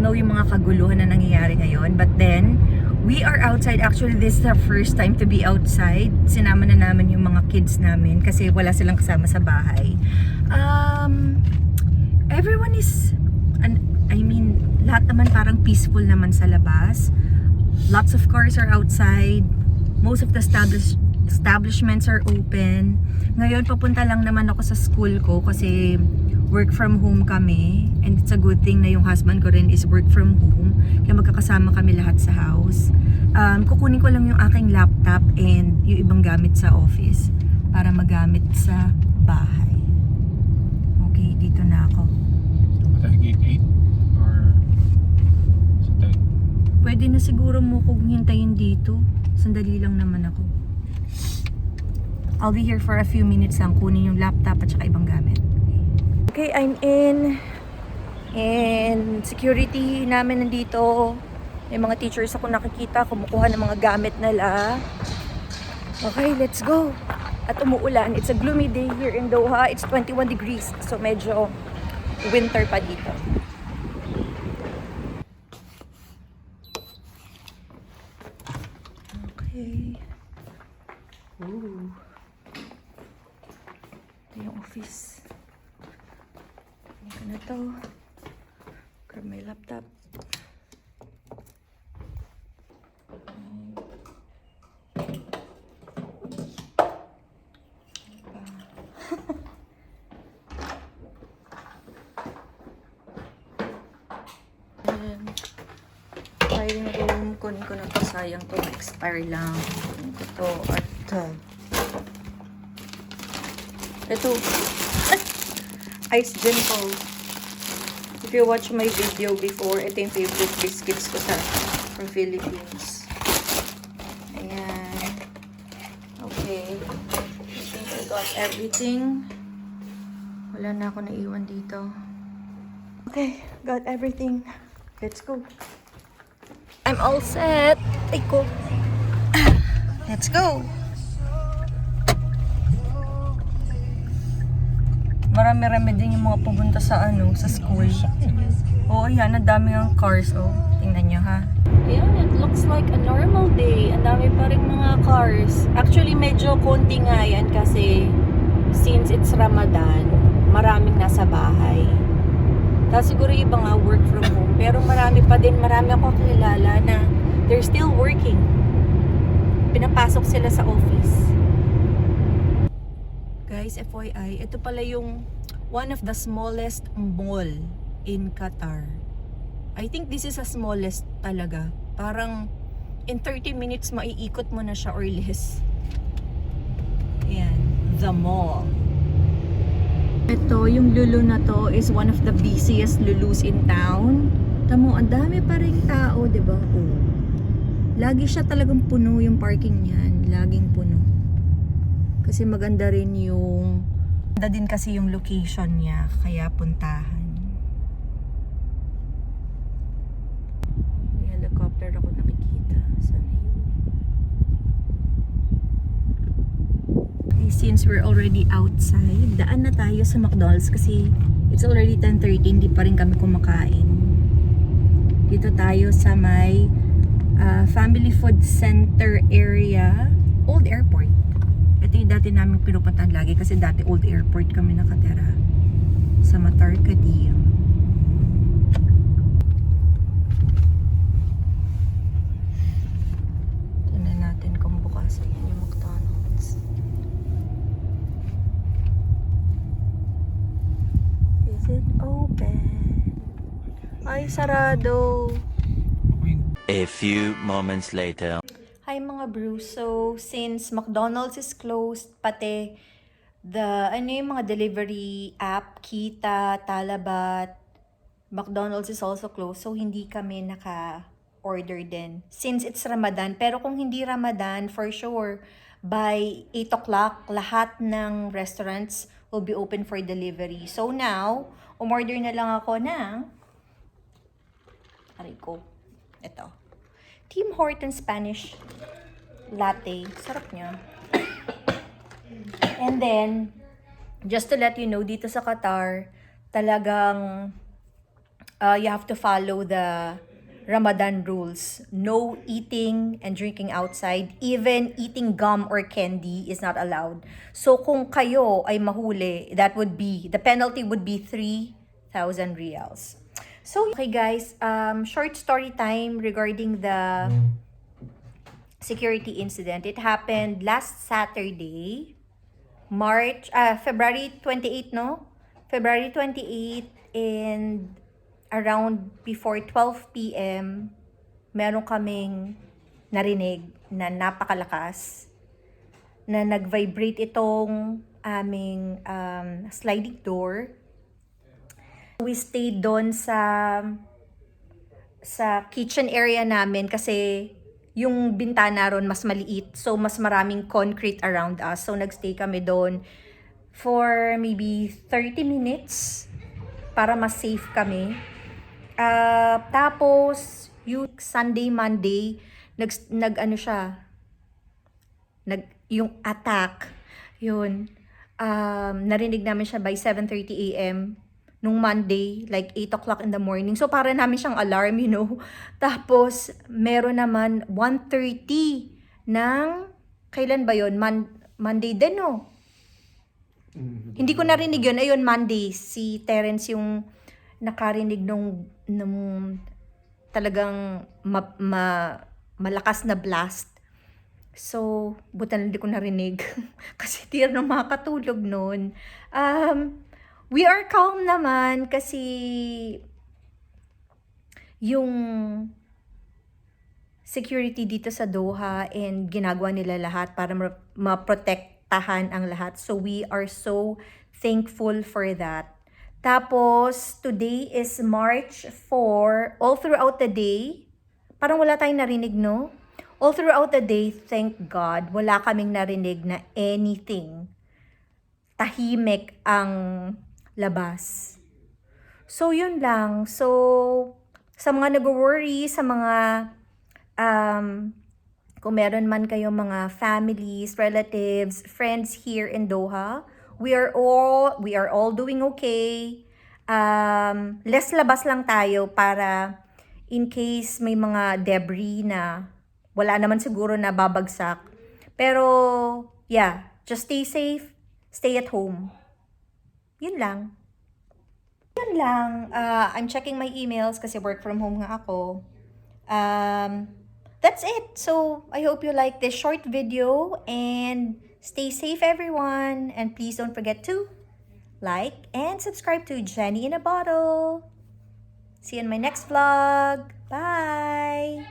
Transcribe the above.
know yung mga kaguluhan na nangyayari ngayon. But then, we are outside. Actually, this is the first time to be outside. Sinama na namin yung mga kids namin kasi wala silang kasama sa bahay. Everyone is, lahat naman parang peaceful naman sa labas. Lots of cars are outside. Most of the establishments are open. Ngayon, papunta lang naman ako sa school ko kasi work from home kami. And it's a good thing na yung husband ko rin is work from home. Kaya magkakasama kami lahat sa house. Kukunin ko lang yung aking laptop and yung ibang gamit sa office para magamit sa bahay. Okay, dito na ako. Gate 8 or sa 10? Pwede na siguro mo kung hintayin dito. Sandali lang naman ako. I'll be here for a few minutes lang. Kunin yung laptop at saka ibang gamit. Okay, I'm in. And security namin nandito. May mga teachers ako nakikita. Kumukuha ng mga gamit nila. Okay, let's go. At umuulan. It's a gloomy day here in Doha. It's 21 degrees. So medyo winter pa dito. Okay. Ooh. Ito yung office. Hindi ko na to. Grab my laptop. Filing room, kunin ko na to, sayang to, expire lang. Kunin ko to, at ito, Ice Gentle. If you watch my video before, ito yung favorite biscuits ko from Philippines. Ayan. Okay. I think I got everything. Wala na ako naiwan dito. Okay, got everything. Let's go. I'm all set. Ay ko. Let's go. Marami-rami din yung mga pupunta sa sa school. Oo, yan. Ang dami ng cars, oh. Tingnan nyo, ha? Ayan, it looks like a normal day. Ang dami pa rin mga cars. Actually, medyo konti nga yan kasi since it's Ramadan, maraming nasa bahay. Tapos siguro iba nga work from home. Pero marami pa din, marami ako kilala na they're still working. Pinapasok sila sa office. Guys, FYI, ito pala yung one of the smallest mall in Qatar. I think this is the smallest talaga. Parang in 30 minutes maiikot mo na siya or less. Ayan, the mall. Ito, yung Lulu na to is one of the busiest Lulus in town. Tamo, ang dami pa rin tao, diba? Oh. Lagi siya talagang puno yung parking niyan. Laging puno. Kasi maganda rin yung... Maganda din kasi yung location niya. Kaya puntahan. May helicopter ako nakikita. Sana yun. Since we're already outside, daan na tayo sa McDonald's kasi it's already 10:30, hindi pa rin kami kumakain. Dito tayo sa may Family Food Center area, Old Airport. Ito yung dati namin pinupuntahan lagi kasi dati Old Airport kami nakatira sa Matar Qadium. Tingnan natin kung bukas ayan yung McDonald's. Is it open? Ay, sarado. A few moments later. Hi mga bro. So, since McDonald's is closed, pati yung mga delivery app, Kita, Talabat, McDonald's is also closed. So, hindi kami naka-order din. Since it's Ramadan. Pero kung hindi Ramadan, for sure, by 8 o'clock, lahat ng restaurants will be open for delivery. So now, umorder na lang ako ng ito. Tim Hortons Spanish latte. Sarap niya. And then, just to let you know, dito sa Qatar, talagang you have to follow the Ramadan rules. No eating and drinking outside. Even eating gum or candy is not allowed. So kung kayo ay mahuli, the penalty would be 3,000 reals. So, okay guys, short story time regarding the security incident. It happened last Saturday, February 28, no? February 28, and around before 12 p.m., meron kaming narinig na napakalakas na nag-vibrate itong aming sliding door. We stayed doon sa kitchen area namin kasi yung bintana ron mas maliit, so mas maraming concrete around us. So nagstay kami doon for maybe 30 minutes para mas safe kami. Tapos yung Sunday, Monday, yung attack, yun, narinig namin siya by 7:30 a.m. nung Monday, like 8 o'clock in the morning. So, para namin siyang alarm, you know. Tapos, meron naman 1:30 ng, kailan ba yun? Monday din, no? Hindi ko narinig yun. Ayun, Monday. Si Terence yung nakarinig nung talagang malakas na blast. So, buta na hindi ko narinig. Kasi di na makakatulog nun. We are calm naman kasi yung security dito sa Doha and ginagawa nila lahat para maprotektahan ang lahat. So, we are so thankful for that. Tapos, today is March 4. All throughout the day, parang wala tayong narinig, no? All throughout the day, thank God, wala kaming narinig na anything. Tahimik ang labas. So, yun lang. So, sa mga nag-worry, sa mga, kung meron man kayong mga families, relatives, friends here in Doha, we are all doing okay. Less labas lang tayo para in case may mga debris na wala naman siguro na babagsak. Pero, yeah, just stay safe, stay at home. Yun lang. I'm checking my emails kasi work from home nga ako. That's it. So, I hope you like this short video and stay safe, everyone. And please don't forget to like and subscribe to Jenny in a Bottle. See you in my next vlog. Bye!